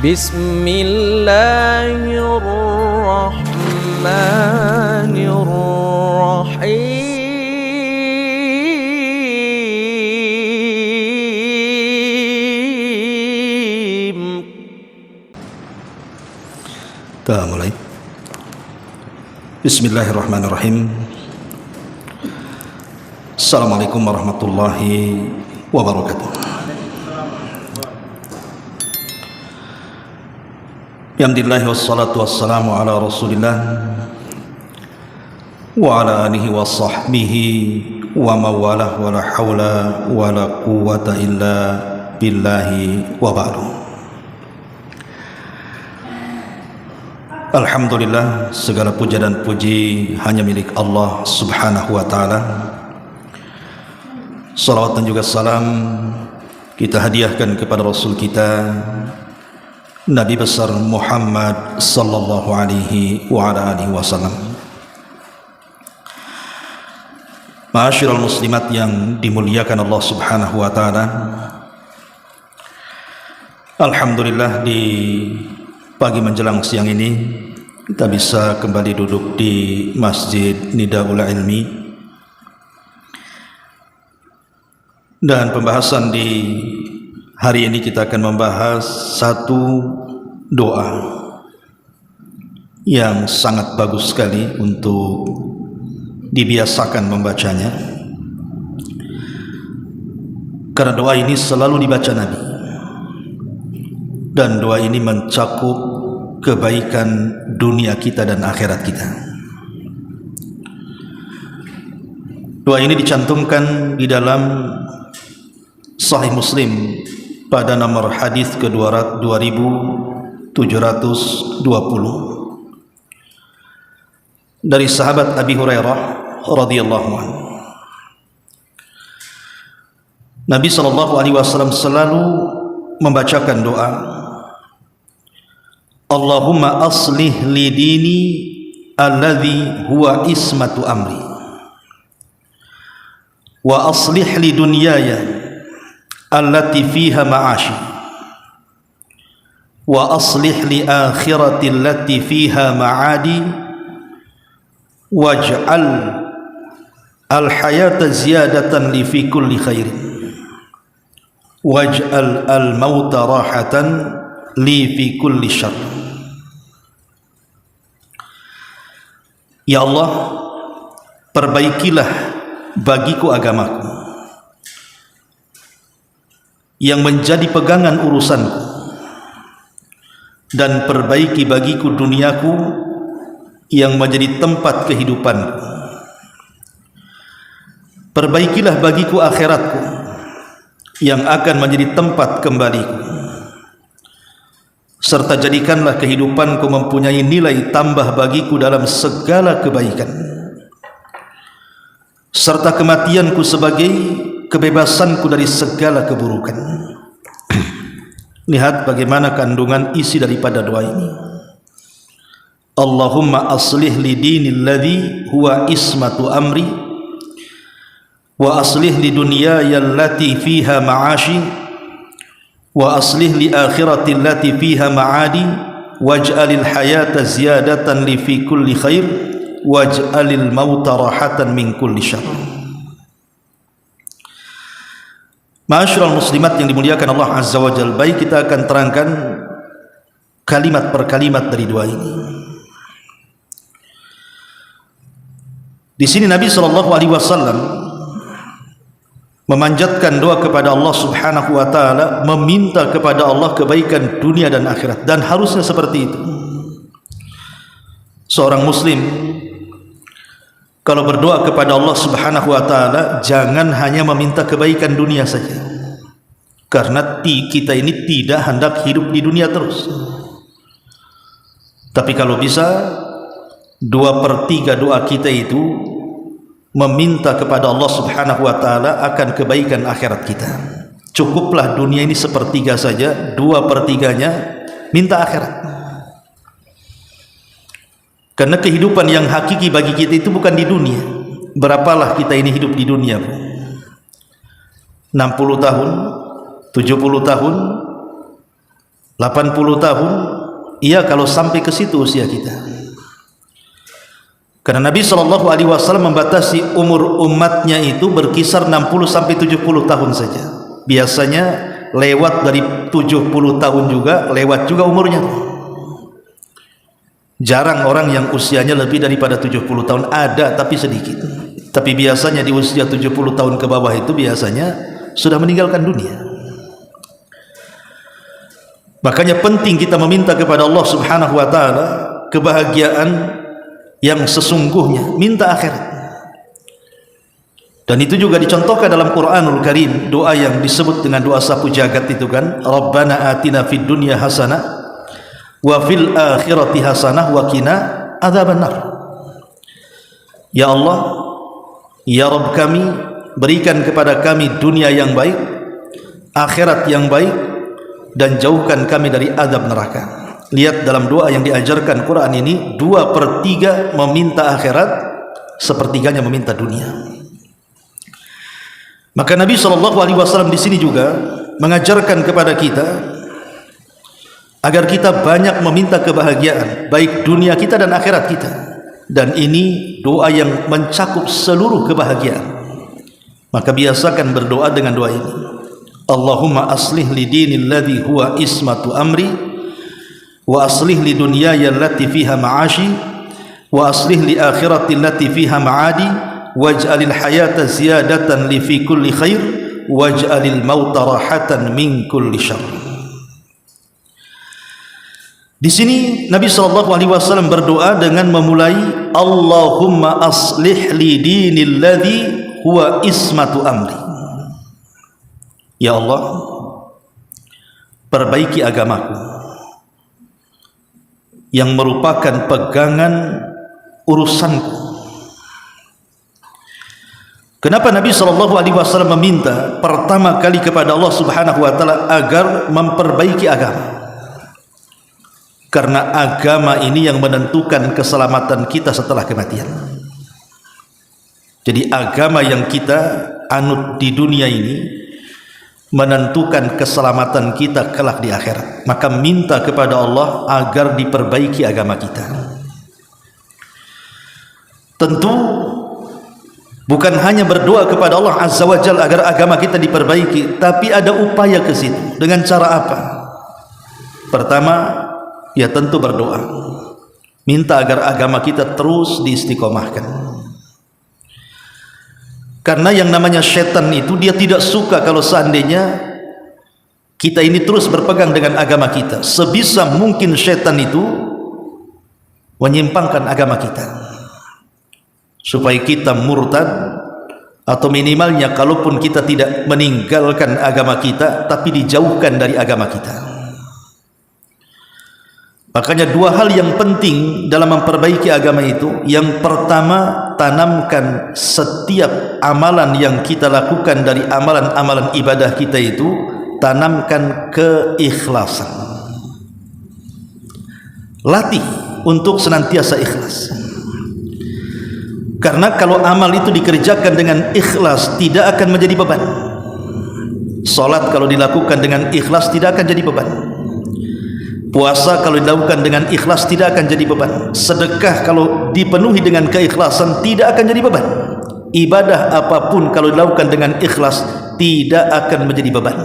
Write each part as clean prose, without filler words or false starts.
Bismillahirrahmanirrahim. Kita mulai. Bismillahirrahmanirrahim. Assalamualaikum warahmatullahi wabarakatuh. Alhamdulillah wassalatu wassalamu ala rasulillah wa ala alihi wa sahbihi wa mawalah wa la hawla wa la quwwata illa billahi wa ba'du. Alhamdulillah, segala puja dan puji hanya milik Allah subhanahu wa ta'ala. Salawat dan juga salam kita hadiahkan kepada Rasul kita Nabi besar Muhammad sallallahu alaihi wa ala alihi wasallam. Ma'asyiral muslimat yang dimuliakan Allah subhanahu wa ta'ala, alhamdulillah di pagi menjelang siang ini kita bisa kembali duduk di Masjid Nidaul Ilmi, dan pembahasan di hari ini kita akan membahas satu doa yang sangat bagus sekali untuk dibiasakan membacanya, karena doa ini selalu dibaca Nabi, dan doa ini mencakup kebaikan dunia kita dan akhirat kita. Doa ini dicantumkan di dalam Sahih Muslim pada nomor hadis ke-2720 dari sahabat Abi Hurairah radhiyallahu anhu. Nabi sallallahu alaihi wasallam selalu membacakan doa, Allahumma aslih li dini alladhi huwa ismatu amri wa aslih li dunyaya allati fiha ma'ashi wa aslih li akhirati allati fiha ma'adi waj'al al-hayata ziyadatan li fi kulli khairin waj'al al-mauta rahatan li fi kulli syarr. Ya Allah, perbaikilah bagiku agamaku yang menjadi pegangan urusanku, dan perbaiki bagiku duniaku yang menjadi tempat kehidupanku. Perbaikilah bagiku akhiratku yang akan menjadi tempat kembaliku, serta jadikanlah kehidupanku mempunyai nilai tambah bagiku dalam segala kebaikan, serta kematianku sebagai kebebasanku dari segala keburukan. Lihat bagaimana kandungan isi daripada doa ini. Allahumma aslih li dinil ladzi huwa ismatu amri wa aslih li dunyaya allati fiha ma'ashi wa aslih li akhirati allati fiha ma'adi waj'alil hayata ziyadatan li fi kulli khair waj'alil mauta rahatan min kulli syarr. Ma'asyiral muslimat yang dimuliakan Allah Azza wa Jalla, baik kita akan terangkan kalimat per kalimat dari doa ini. Di sini Nabi sallallahu alaihi wasallam memanjatkan doa kepada Allah Subhanahu wa taala, meminta kepada Allah kebaikan dunia dan akhirat, dan harusnya seperti itu. Seorang muslim kalau berdoa kepada Allah Subhanahu wa taala, jangan hanya meminta kebaikan dunia saja, karena kita ini tidak hendak hidup di dunia terus. Tapi kalau bisa 2/3 doa kita itu meminta kepada Allah Subhanahu wa taala akan kebaikan akhirat kita. Cukuplah dunia ini 1/3 saja, 2/3-nya minta akhirat. Karena kehidupan yang hakiki bagi kita itu bukan di dunia. Berapalah kita ini hidup di dunia? 60 tahun, 70 tahun, 80 tahun, iya kalau sampai ke situ usia kita. Karena Nabi SAW membatasi umur umatnya itu berkisar 60 sampai 70 tahun saja. Biasanya lewat dari 70 tahun juga, lewat juga umurnya. Jarang orang yang usianya lebih daripada 70 tahun, ada tapi sedikit. Tapi biasanya di usia 70 tahun ke bawah itu biasanya sudah meninggalkan dunia. Makanya penting kita meminta kepada Allah Subhanahu wa taala kebahagiaan yang sesungguhnya, minta akhirat. Dan itu juga dicontohkan dalam Quranul Karim, doa yang disebut dengan doa sapu jagat itu kan, Rabbana atina fid dunya hasanah wa fil akhirati hasanah wa qina adzabannar. Ya Allah, ya Rabb kami, berikan kepada kami dunia yang baik, akhirat yang baik, dan jauhkan kami dari azab neraka. Lihat dalam doa yang diajarkan Quran ini, 2/3 meminta akhirat, sepertiganya meminta dunia. Maka Nabi SAW di sini juga mengajarkan kepada kita agar kita banyak meminta kebahagiaan, baik dunia kita dan akhirat kita. Dan ini doa yang mencakup seluruh kebahagiaan. Maka biasakan berdoa dengan doa ini. Allahumma aslih li dinil ladzi huwa ismatu amri wa aslih li dunyaya allati fiha ma'ashi wa aslih li akhirati allati fiha ma'adi waj'alil hayata ziyadatan li fi kulli khair waj'alil mauta rahatan min kulli syarr. Di sini Nabi SAW berdoa dengan memulai Allahumma aslih li dinil ladzi huwa ismatu amri. Ya Allah, perbaiki agamaku yang merupakan pegangan urusanku. Kenapa Nabi SAW meminta pertama kali kepada Allah Subhanahu wa taala agar memperbaiki agama? Karena agama ini yang menentukan keselamatan kita setelah kematian. Jadi agama yang kita anut di dunia ini menentukan keselamatan kita kelak di akhirat. Maka minta kepada Allah agar diperbaiki agama kita. Tentu bukan hanya berdoa kepada Allah Azza wa Jalla agar agama kita diperbaiki, tapi ada upaya ke situ. Dengan cara apa? Pertama, ya tentu berdoa. Minta agar agama kita terus diistiqomahkan. Karena yang namanya setan itu dia tidak suka kalau seandainya kita ini terus berpegang dengan agama kita. Sebisa mungkin setan itu menyimpangkan agama kita supaya kita murtad, atau minimalnya kalaupun kita tidak meninggalkan agama kita tapi dijauhkan dari agama kita. Makanya dua hal yang penting dalam memperbaiki agama itu. Yang pertama, tanamkan setiap amalan yang kita lakukan dari amalan-amalan ibadah kita itu, tanamkan keikhlasan. Latih untuk senantiasa ikhlas. Karena kalau amal itu dikerjakan dengan ikhlas, tidak akan menjadi beban. Salat kalau dilakukan dengan ikhlas tidak akan jadi beban. Puasa kalau dilakukan dengan ikhlas tidak akan jadi beban. Sedekah kalau dipenuhi dengan keikhlasan tidak akan jadi beban. Ibadah apapun kalau dilakukan dengan ikhlas tidak akan menjadi beban.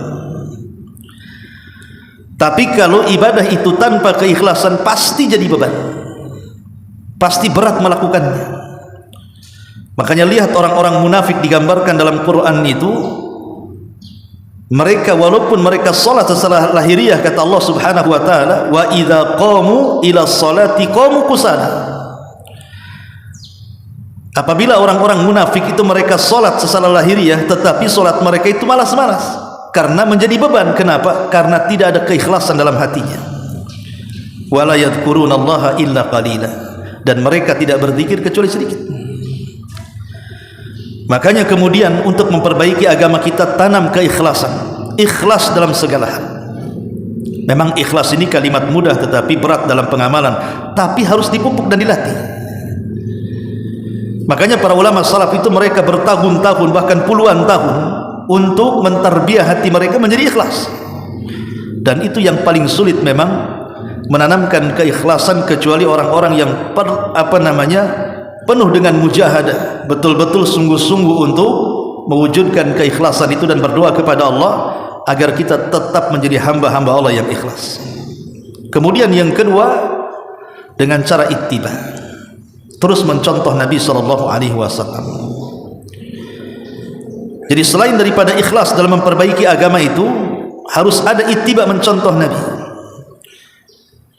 Tapi kalau ibadah itu tanpa keikhlasan pasti jadi beban. Pasti berat melakukannya. Makanya lihat orang-orang munafik digambarkan dalam Quran itu, mereka walaupun mereka salat setelah lahiriah, kata Allah Subhanahu wa taala, wa idza qamu ila sholati qamu kusala. Apabila orang-orang munafik itu mereka salat setelah lahiriah, tetapi salat mereka itu malas-malas karena menjadi beban. Kenapa? Karena tidak ada keikhlasan dalam hatinya. Wala yadhkurunallaha illa qalila, dan mereka tidak berzikir kecuali sedikit. Makanya kemudian untuk memperbaiki agama kita, tanam keikhlasan. Ikhlas dalam segala hal. Memang ikhlas ini kalimat mudah tetapi berat dalam pengamalan, tapi harus dipupuk dan dilatih. Makanya para ulama salaf itu mereka bertahun-tahun bahkan puluhan tahun untuk mentarbiah hati mereka menjadi ikhlas. Dan itu yang paling sulit memang, menanamkan keikhlasan, kecuali orang-orang yang penuh dengan mujahadah, betul-betul sungguh-sungguh untuk mewujudkan keikhlasan itu dan berdoa kepada Allah agar kita tetap menjadi hamba-hamba Allah yang ikhlas. Kemudian yang kedua, dengan cara ittiba, terus mencontoh Nabi SAW. Jadi selain daripada ikhlas dalam memperbaiki agama itu, harus ada ittiba, mencontoh Nabi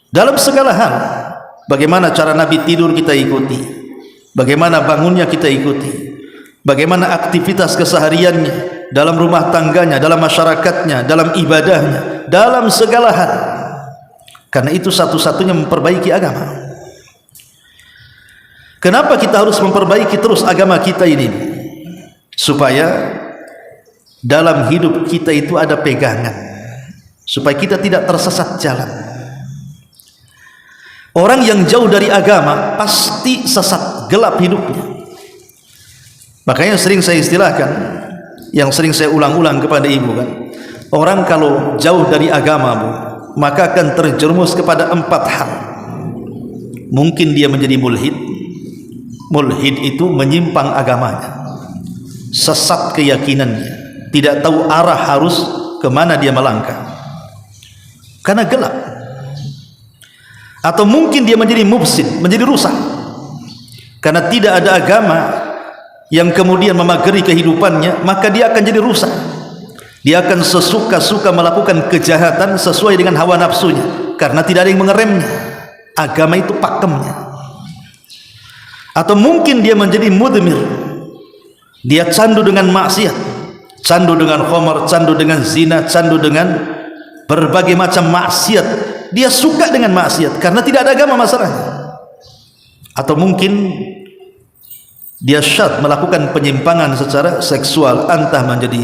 dalam segala hal. Bagaimana cara Nabi tidur kita ikuti, bagaimana bangunnya kita ikuti, bagaimana aktivitas kesehariannya, dalam rumah tangganya, dalam masyarakatnya, dalam ibadahnya, dalam segala hal. Karena itu satu-satunya memperbaiki agama. Kenapa kita harus memperbaiki terus agama kita ini? Supaya dalam hidup kita itu ada pegangan, supaya kita tidak tersesat jalan. Orang yang jauh dari agama pasti sesat, gelap hidupnya. Makanya sering saya istilahkan, yang sering saya ulang-ulang kepada ibu kan, orang kalau jauh dari agama, Bu, maka akan terjerumus kepada 4 hal. Mungkin dia menjadi mulhid. Mulhid itu menyimpang agamanya, sesat keyakinannya, tidak tahu arah harus kemana dia melangkah karena gelap. Atau mungkin dia menjadi mufsid, menjadi rusak, karena tidak ada agama yang kemudian memagari kehidupannya, maka dia akan jadi rusak. Dia akan sesuka-suka melakukan kejahatan sesuai dengan hawa nafsunya, karena tidak ada yang mengeremnya. Agama itu pakemnya. Atau mungkin dia menjadi mudmir, dia candu dengan maksiat, candu dengan khamar, candu dengan zina, candu dengan berbagai macam maksiat. Dia suka dengan maksiat karena tidak ada agama masalahnya. Atau mungkin dia syad, melakukan penyimpangan secara seksual, entah menjadi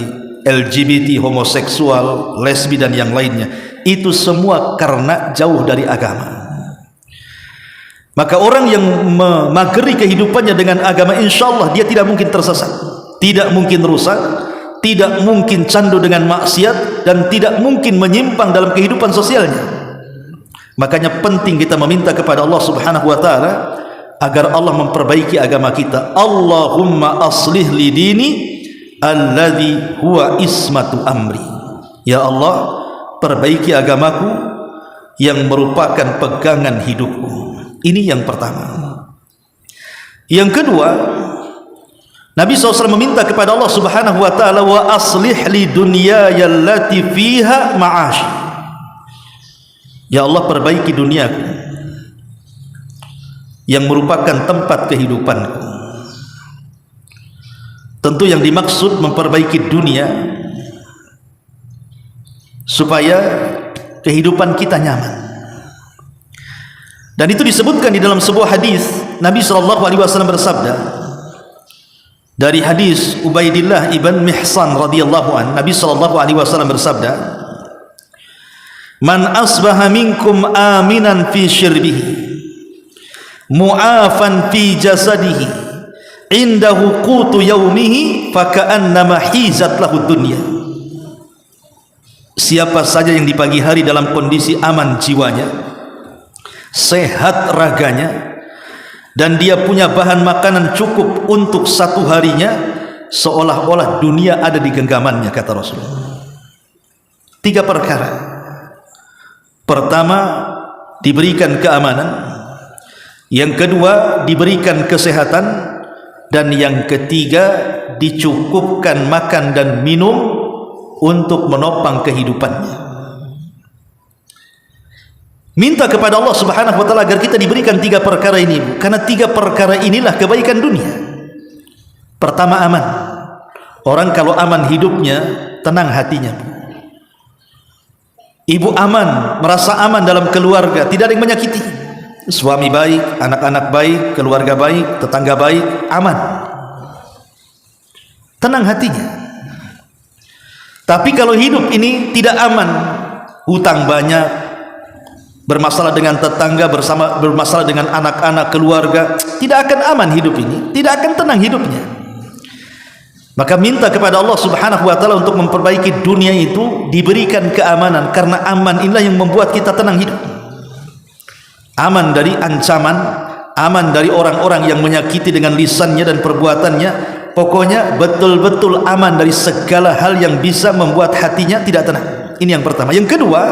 LGBT, homoseksual, lesbi dan yang lainnya. Itu semua karena jauh dari agama. Maka orang yang memagari kehidupannya dengan agama, insya Allah dia tidak mungkin tersesat, tidak mungkin rusak, tidak mungkin candu dengan maksiat, dan tidak mungkin menyimpang dalam kehidupan sosialnya. Makanya penting kita meminta kepada Allah Subhanahu wa ta'ala agar Allah memperbaiki agama kita. Allahumma aslih li dini alladhi huwa ismatu amri. Ya Allah, perbaiki agamaku yang merupakan pegangan hidupku. Ini yang pertama. Yang kedua, Nabi SAW meminta kepada Allah Subhanahu wa ta'ala, wa aslih li dunyaya allati fiha ma'ashi. Ya Allah, perbaiki duniaku yang merupakan tempat kehidupanku. Tentu yang dimaksud memperbaiki dunia supaya kehidupan kita nyaman. Dan itu disebutkan di dalam sebuah hadis. Nabi SAW bersabda, dari hadis Ubaidillah ibn Mihsan radhiyallahu an, Nabi SAW bersabda, man asbaha minkum aminan fi syirbihi mu'afan fi jasadihi indahu qutu yaumihi faka'annama hizat lahu dunya. Siapa saja yang di pagi hari dalam kondisi aman jiwanya, sehat raganya, dan dia punya bahan makanan cukup untuk satu harinya, seolah-olah dunia ada di genggamannya, kata Rasulullah. 3 perkara. Pertama, diberikan keamanan. Yang kedua, diberikan kesehatan. Dan yang ketiga, dicukupkan makan dan minum untuk menopang kehidupannya. Minta kepada Allah Subhanahu wa ta'ala agar kita diberikan 3 perkara ini, karena 3 perkara inilah kebaikan dunia. Pertama, aman. Orang kalau aman hidupnya, tenang hatinya. Ibu aman, merasa aman dalam keluarga, tidak ada yang menyakiti. Suami baik, anak-anak baik, keluarga baik, tetangga baik, aman, tenang hatinya. Tapi kalau hidup ini tidak aman, hutang banyak, bermasalah dengan tetangga, bermasalah dengan anak-anak, keluarga, tidak akan aman hidup ini, tidak akan tenang hidupnya. Maka minta kepada Allah Subhanahu wa taala untuk memperbaiki dunia itu, diberikan keamanan, karena aman inilah yang membuat kita tenang hidup. Aman dari ancaman, aman dari orang-orang yang menyakiti dengan lisannya dan perbuatannya. Pokoknya betul-betul aman dari segala hal yang bisa membuat hatinya tidak tenang. Ini yang pertama. Yang kedua,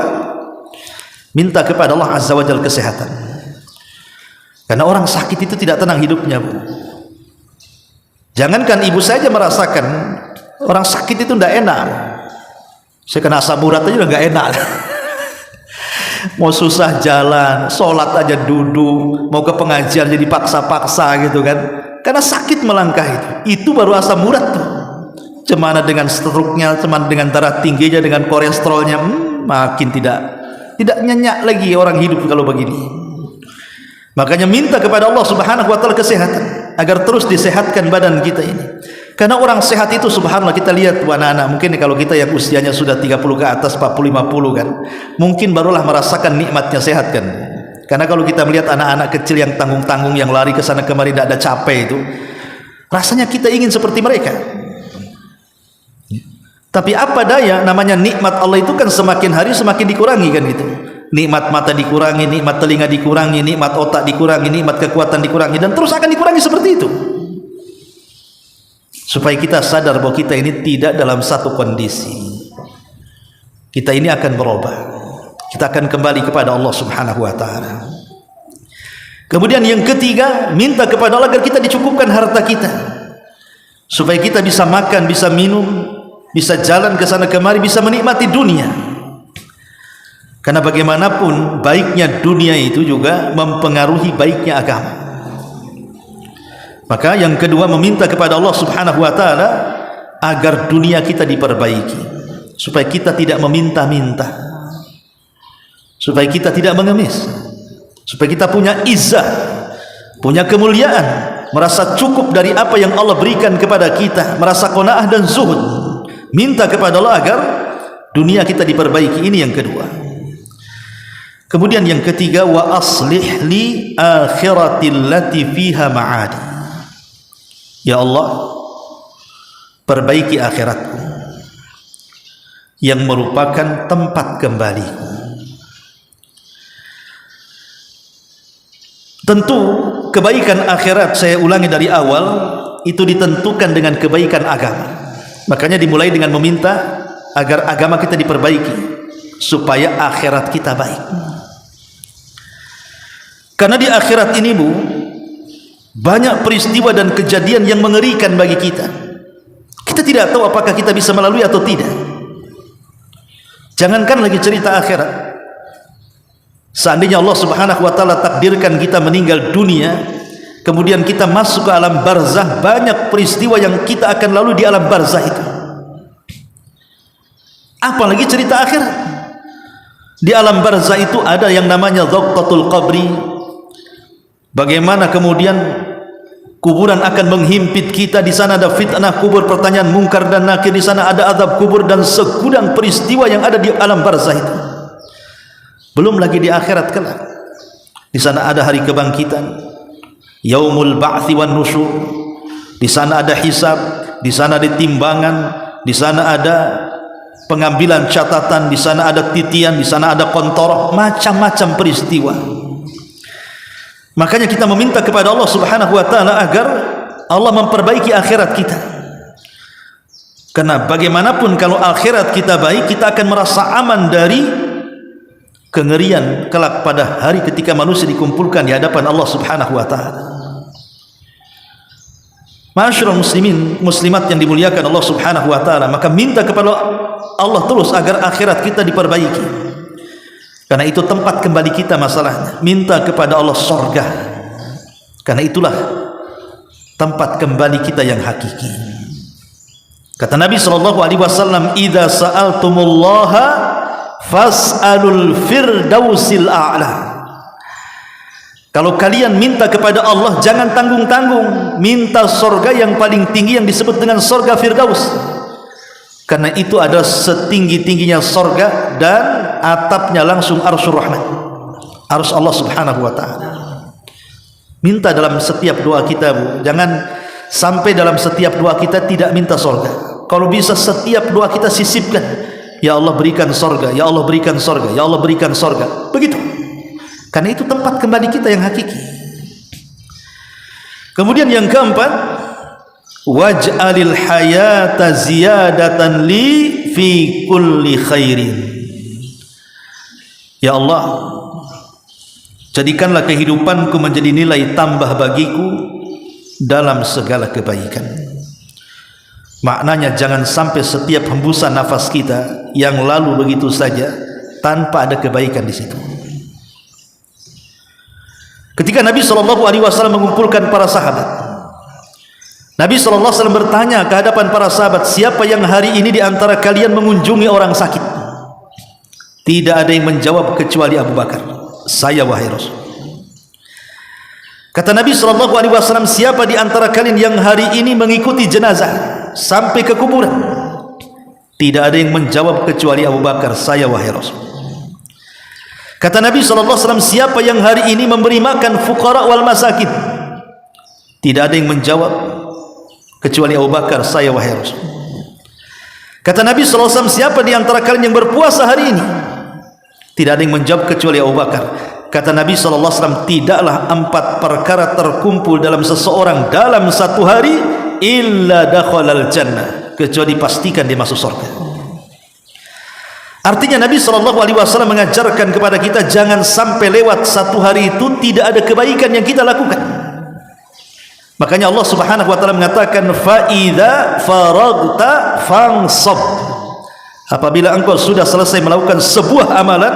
minta kepada Allah Azza wa Jalla kesehatan. Karena orang sakit itu tidak tenang hidupnya, Bu. Jangankan ibu saja merasakan orang sakit itu tidak enak. Saya kena asam urat aja udah nggak enak. Mau susah jalan, sholat aja duduk, mau ke pengajian jadi paksa-paksa gitu kan. Karena sakit melangkah itu baru asam urat tuh. Cemana dengan stroke-nya, cemana dengan darah tingginya, dengan kolesterolnya, makin tidak nyenyak lagi orang hidup kalau begini. Makanya minta kepada Allah Subhanahu wa taala kesehatan, agar terus disehatkan badan kita ini. Karena orang sehat itu subhanallah, kita lihat anak-anak, mungkin kalau kita yang usianya sudah 30 ke atas, 40 50 kan, mungkin barulah merasakan nikmatnya sehat kan. Karena kalau kita melihat anak-anak kecil yang tanggung-tanggung, yang lari ke sana kemari tidak ada capek itu, rasanya kita ingin seperti mereka. Tapi apa daya, namanya nikmat Allah itu kan semakin hari semakin dikurangi kan gitu. Nikmat mata dikurangi, nikmat telinga dikurangi, nikmat otak dikurangi, nikmat kekuatan dikurangi, dan terus akan dikurangi seperti itu. Supaya kita sadar bahwa kita ini tidak dalam satu kondisi. Kita ini akan berubah. Kita akan kembali kepada Allah Subhanahu wa taala. Kemudian yang ketiga, minta kepada Allah agar kita dicukupkan harta kita. Supaya kita bisa makan, bisa minum, bisa jalan ke sana kemari, bisa menikmati dunia. Karena bagaimanapun baiknya dunia itu juga mempengaruhi baiknya agama. Maka yang kedua, meminta kepada Allah Subhanahu wa taala agar dunia kita diperbaiki, supaya kita tidak meminta-minta, supaya kita tidak mengemis, supaya kita punya izzah, punya kemuliaan, merasa cukup dari apa yang Allah berikan kepada kita, merasa qanaah dan zuhud. Minta kepada Allah agar dunia kita diperbaiki. Ini yang kedua. Kemudian yang ketiga, wa aslih li akhiratil lati fiha ma'adi. Ya Allah, perbaiki akhiratku yang merupakan tempat kembaliku. Tentu kebaikan akhirat, saya ulangi dari awal, itu ditentukan dengan kebaikan agama. Makanya dimulai dengan meminta agar agama kita diperbaiki supaya akhirat kita baik. Karena di akhirat ini, Bu, banyak peristiwa dan kejadian yang mengerikan bagi kita. Kita tidak tahu apakah kita bisa melalui atau tidak. Jangankan lagi cerita akhirat. Seandainya Allah Subhanahu wa taala takdirkan kita meninggal dunia, kemudian kita masuk ke alam barzah, banyak peristiwa yang kita akan lalui di alam barzah itu. Apalagi cerita akhirat. Di alam barzah itu ada yang namanya dhaqatul qabri. Bagaimana kemudian kuburan akan menghimpit kita, di sana ada fitnah kubur, pertanyaan mungkar dan nakir, di sana ada azab kubur dan segudang peristiwa yang ada di alam barzah itu. Belum lagi di akhirat kelak. Di sana ada hari kebangkitan, yaumul ba'tsi wan nusyur. Di sana ada hisab, di sana ada timbangan, di sana ada pengambilan catatan, di sana ada titian, di sana ada kontorah, macam-macam peristiwa. Makanya kita meminta kepada Allah Subhanahu wa taala agar Allah memperbaiki akhirat kita. Karena bagaimanapun kalau akhirat kita baik, kita akan merasa aman dari kengerian kelak pada hari ketika manusia dikumpulkan di hadapan Allah Subhanahu wa taala. Ma'asyiral muslimin, muslimat yang dimuliakan Allah Subhanahu wa taala, maka minta kepada Allah terus agar akhirat kita diperbaiki. Karena itu tempat kembali kita masalahnya. Minta kepada Allah surga. Karena itulah tempat kembali kita yang hakiki. Kata Nabi SAW, "Idza sa'altumullaha fas'alul firdausil a'la." Kalau kalian minta kepada Allah, jangan tanggung-tanggung, minta surga yang paling tinggi yang disebut dengan surga Firdaus. Karena itu ada setinggi-tingginya surga dan atapnya langsung Arsyur Rahman, Arsy Allah Subhanahu wa taala. Minta dalam setiap doa kita, Bu. Jangan sampai dalam setiap doa kita tidak minta surga. Kalau bisa setiap doa kita sisipkan, ya Allah berikan surga, ya Allah berikan surga, ya Allah berikan surga. Begitu. Karena itu tempat kembali kita yang hakiki. Kemudian yang keempat, waj'alil hayata ziyadatan li fi kulli khairin. Ya Allah, jadikanlah kehidupanku menjadi nilai tambah bagiku dalam segala kebaikan. Maknanya jangan sampai setiap hembusan nafas kita yang lalu begitu saja tanpa ada kebaikan di situ. Ketika Nabi SAW mengumpulkan para sahabat, Nabi SAW bertanya ke hadapan para sahabat, siapa yang hari ini di antara kalian mengunjungi orang sakit? Tidak ada yang menjawab kecuali Abu Bakar. Saya wahai Rasul. Kata Nabi SAW, siapa di antara kalian yang hari ini mengikuti jenazah sampai ke kuburan? Tidak ada yang menjawab kecuali Abu Bakar. Saya wahai Rasul. Kata Nabi SAW, siapa yang hari ini memberi makan fuqara wal masakin? Tidak ada yang menjawab kecuali Abu Bakar. Saya wahai Rasul. Kata Nabi SAW, siapa di antara kalian yang berpuasa hari ini? Tidak ada yang menjawab kecuali Abu Bakar. Kata Nabi SAW, tidaklah 4 perkara terkumpul dalam seseorang dalam satu hari illa dakhalal jannah, kecuali pastikan dia masuk surga. Artinya Nabi SAW mengajarkan kepada kita jangan sampai lewat satu hari itu tidak ada kebaikan yang kita lakukan. Makanya Allah Subhanahu wa taala mengatakan fa idza faragta fansab. Apabila engkau sudah selesai melakukan sebuah amalan,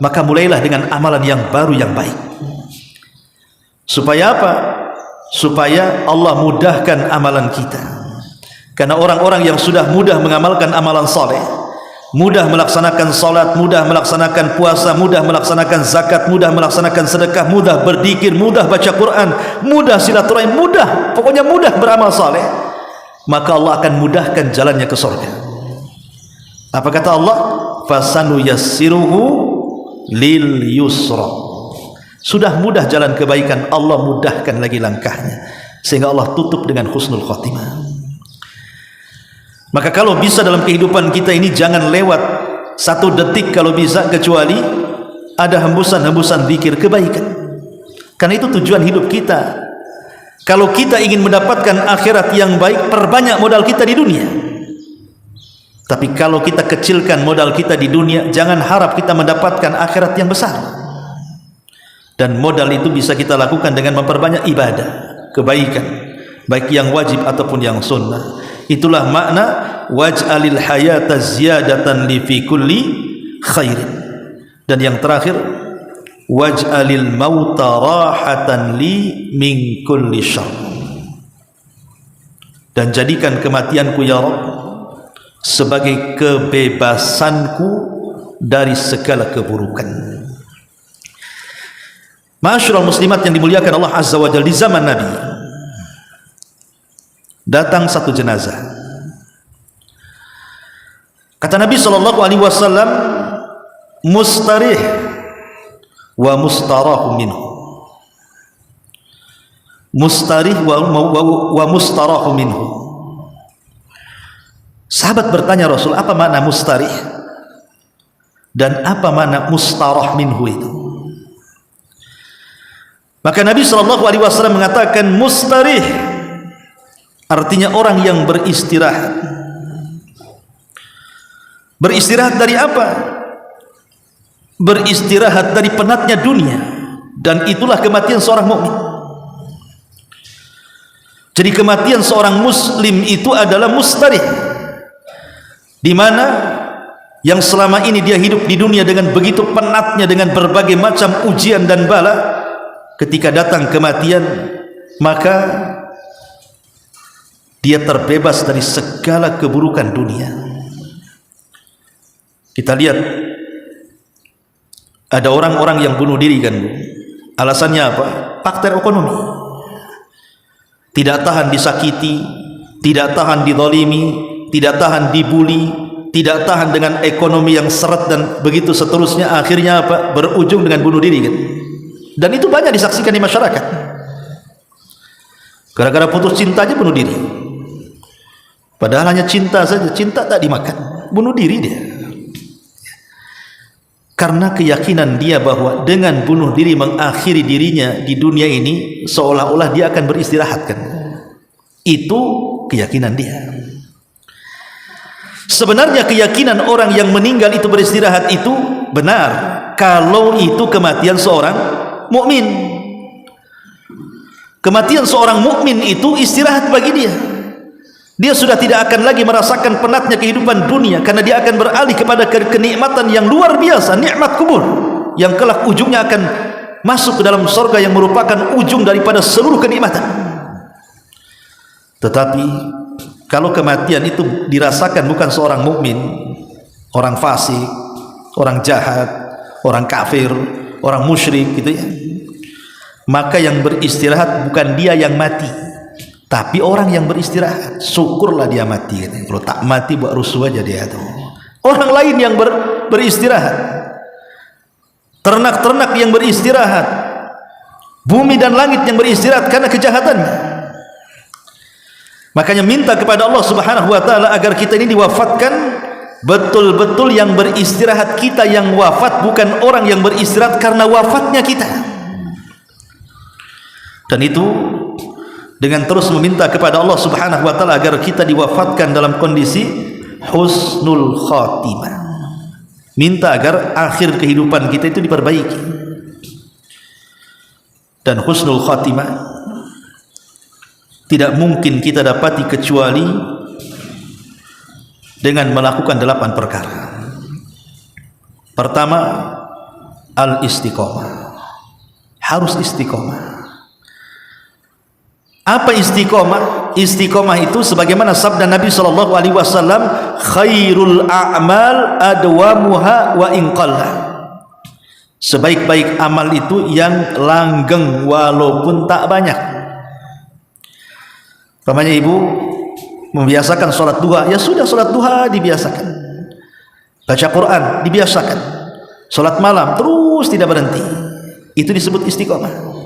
maka mulailah dengan amalan yang baru yang baik. Supaya apa? Supaya Allah mudahkan amalan kita. Karena orang-orang yang sudah mudah mengamalkan amalan saleh, mudah melaksanakan salat, mudah melaksanakan puasa, mudah melaksanakan zakat, mudah melaksanakan sedekah, mudah berzikir, mudah baca Quran, mudah silaturahim, mudah, pokoknya mudah beramal saleh, maka Allah akan mudahkan jalannya ke surga. Apa kata Allah? Fasanu yassiruhu lil yusra. Sudah mudah jalan kebaikan, Allah mudahkan lagi langkahnya, sehingga Allah tutup dengan husnul khotimah. Maka kalau bisa dalam kehidupan kita ini jangan lewat satu detik kalau bisa kecuali ada hembusan-hembusan zikir kebaikan. Karena itu tujuan hidup kita. Kalau kita ingin mendapatkan akhirat yang baik, perbanyak modal kita di dunia. Tapi kalau kita kecilkan modal kita di dunia, jangan harap kita mendapatkan akhirat yang besar. Dan modal itu bisa kita lakukan dengan memperbanyak ibadah, kebaikan, baik yang wajib ataupun yang sunnah. Itulah makna waj'alil hayata ziyadatan li fi kulli khairin. Dan yang terakhir, waj'alil mauta rahatan li min kulli syarr. Dan jadikan kematianku ya Rabb sebagai kebebasanku dari segala keburukan. Ma'asyiral muslimat yang dimuliakan Allah Azza wa Jalla, di zaman Nabi datang satu jenazah. Kata Nabi SAW, mustarih wa mustarahu minhu. Mustarih wa mustarahu minhu. Sahabat bertanya Rasul, apa makna mustarih dan apa makna mustarah minhu itu? Maka Nabi SAW mengatakan mustarih artinya orang yang beristirahat. Beristirahat dari apa? Beristirahat dari penatnya dunia, dan itulah kematian seorang mukmin. Jadi kematian seorang muslim itu adalah mustarih, di mana yang selama ini dia hidup di dunia dengan begitu penatnya dengan berbagai macam ujian dan bala, ketika datang kematian maka dia terbebas dari segala keburukan dunia. Kita lihat ada orang-orang yang bunuh diri kan, Bu. Alasannya apa? Faktor ekonomi. Tidak tahan disakiti, tidak tahan dizalimi, tidak tahan dibuli, tidak tahan dengan ekonomi yang seret dan begitu seterusnya. Akhirnya apa? Berujung dengan bunuh diri kan? Dan itu banyak disaksikan di masyarakat. Gara-gara putus cinta aja bunuh diri. Padahal hanya cinta saja, cinta tak dimakan, bunuh diri dia. Karena keyakinan dia bahwa dengan bunuh diri mengakhiri dirinya di dunia ini, seolah-olah dia akan beristirahat kan. Itu keyakinan dia. Sebenarnya keyakinan orang yang meninggal itu beristirahat itu benar kalau itu kematian seorang mukmin. Kematian seorang mukmin itu istirahat bagi dia. Dia sudah tidak akan lagi merasakan penatnya kehidupan dunia, karena dia akan beralih kepada kenikmatan yang luar biasa, nikmat kubur, yang kelak ujungnya akan masuk ke dalam surga yang merupakan ujung daripada seluruh kenikmatan. Tetapi kalau kematian itu dirasakan bukan seorang mukmin, orang fasik, orang jahat, orang kafir, orang musyrik gitu ya, maka yang beristirahat bukan dia yang mati, tapi orang yang beristirahat. Syukurlah dia mati gitu. Kalau tak mati buat rusuh aja dia tuh. Orang lain yang beristirahat, ternak-ternak yang beristirahat, bumi dan langit yang beristirahat karena kejahatannya. Makanya minta kepada Allah Subhanahu wa taala agar kita ini diwafatkan betul-betul yang beristirahat, kita yang wafat, bukan orang yang beristirahat karena wafatnya kita. Dan itu dengan terus meminta kepada Allah Subhanahu wa taala agar kita diwafatkan dalam kondisi husnul khatimah. Minta agar akhir kehidupan kita itu diperbaiki. Dan husnul khatimah tidak mungkin kita dapati kecuali dengan melakukan 8 perkara. Pertama, al-istiqomah. Harus istiqomah. Apa istiqomah? Istiqomah itu sebagaimana sabda Nabi SAW, khairul a'mal adwamuha wa inqalla. Sebaik-baik amal itu yang langgeng walaupun tak banyak. Namanya ibu membiasakan sholat duha, ya sudah sholat duha dibiasakan. Baca Quran dibiasakan. Sholat malam terus tidak berhenti. Itu disebut istiqomah.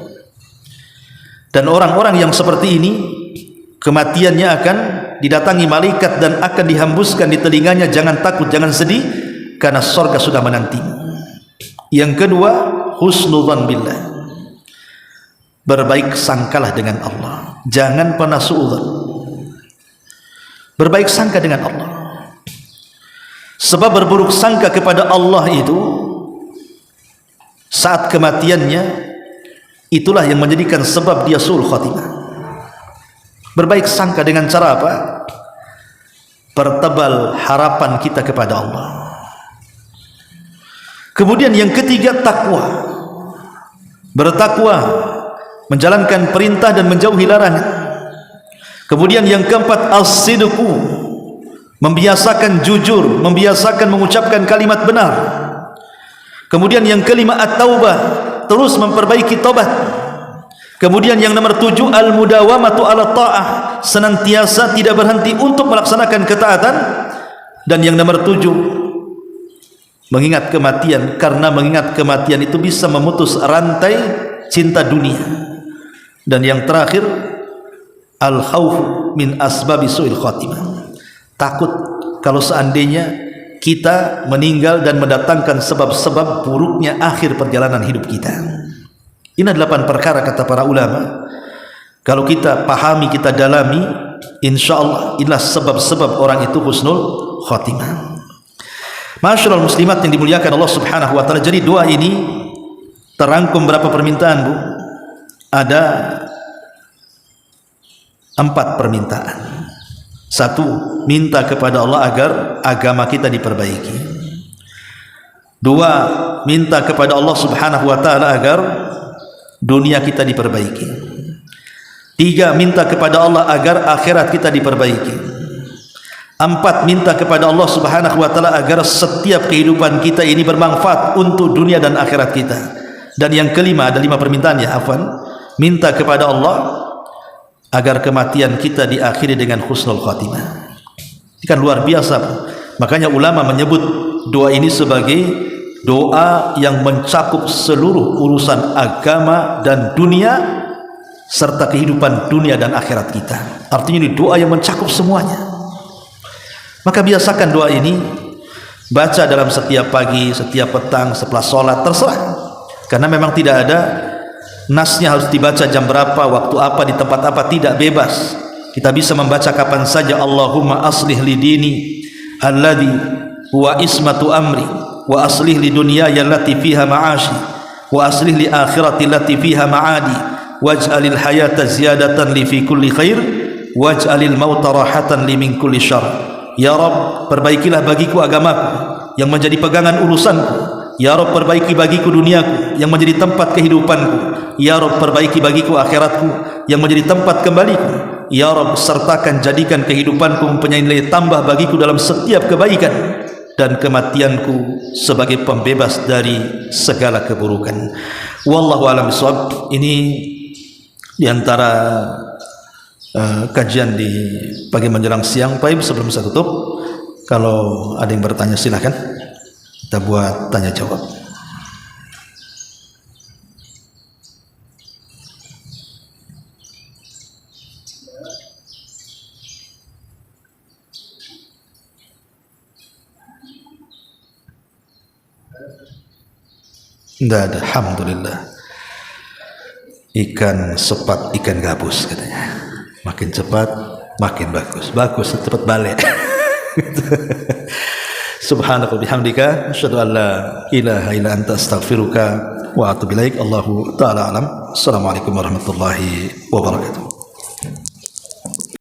Dan orang-orang yang seperti ini kematiannya akan didatangi malaikat dan akan dihembuskan di telinganya, jangan takut, jangan sedih, karena surga sudah menantimu. Yang kedua, husnudzan billah. Berbaik sangkalah dengan Allah, jangan pernah suudzon. Berbaik sangka dengan Allah, sebab berburuk sangka kepada Allah itu saat kematiannya, itulah yang menjadikan sebab dia suul khatimah. Berbaik sangka dengan cara apa? Pertebal harapan kita kepada Allah. Kemudian yang ketiga, takwa. Bertakwa, menjalankan perintah dan menjauhi larangan. Kemudian yang keempat, as-sidqu, membiasakan jujur, membiasakan mengucapkan kalimat benar. Kemudian yang kelima, at-taubah, terus memperbaiki taubat. Kemudian yang nomor 7, al-mudawamatu ala ta'ah, senantiasa tidak berhenti untuk melaksanakan ketaatan. Dan yang nomor 7, mengingat kematian, karena mengingat kematian itu bisa memutus rantai cinta dunia. Dan yang terakhir, al-khawfu min asbabi su'il khatimah, takut kalau seandainya kita meninggal dan mendatangkan sebab-sebab buruknya akhir perjalanan hidup kita. Ini 8 perkara kata para ulama. Kalau kita pahami, kita dalami, insyaallah inilah sebab-sebab orang itu husnul khatimah. Masyaallah muslimat yang dimuliakan Allah Subhanahu wa taala. Jadi doa ini terangkum berapa permintaan, Bu? Ada 4 permintaan. 1, minta kepada Allah agar agama kita diperbaiki. 2, minta kepada Allah Subhanahu wa taala agar dunia kita diperbaiki. 3, minta kepada Allah agar akhirat kita diperbaiki. 4, minta kepada Allah Subhanahu wa taala agar setiap kehidupan kita ini bermanfaat untuk dunia dan akhirat kita. Dan yang kelima, ada 5 permintaan ya, afwan. Minta kepada Allah agar kematian kita diakhiri dengan husnul khatimah. Ini kan luar biasa. Makanya ulama menyebut doa ini sebagai doa yang mencakup seluruh urusan agama dan dunia serta kehidupan dunia dan akhirat kita. Artinya ini doa yang mencakup semuanya. Maka biasakan doa ini, baca dalam setiap pagi, setiap petang, setelah sholat, terserah. Karena memang tidak ada nasnya harus dibaca jam berapa, waktu apa, di tempat apa, tidak, bebas. Kita bisa membaca kapan saja. Allahumma aslih li dini alladhi huwa ismatu amri, wa aslih li dunyaya allati fiha ma'ashi, wa aslih li akhirati allati fiha ma'adi, waj'alil hayata ziyadatan li fi kulli khair, waj'alil mauta rahatan li min kulli syarr. Ya Rabb, perbaikilah bagiku agamaku yang menjadi pegangan urusanku. Ya Rabb, perbaiki bagiku duniaku yang menjadi tempat kehidupanku. Ya Rabb, perbaiki bagiku akhiratku yang menjadi tempat kembaliku. Ya Rabb, sertakan jadikan kehidupanku mempunyai nilai tambah bagiku dalam setiap kebaikan, dan kematianku sebagai pembebas dari segala keburukan. Wallahu a'lam bishawab. Ini diantara kajian di pagi menjelang siang. Baik, sebelum saya tutup, kalau ada yang bertanya silakan, kita buat tanya jawab. Tidak ada, alhamdulillah. Ikan sepat, ikan gabus katanya. Makin cepat, makin bagus. Bagus, cepat balik. Subhanaka bihamdika, asyhadu an la ilaha illa anta, astaghfiruka wa atubu ilaik. Allahu ta'ala alam. Assalamualaikum warahmatullahi wabarakatuh.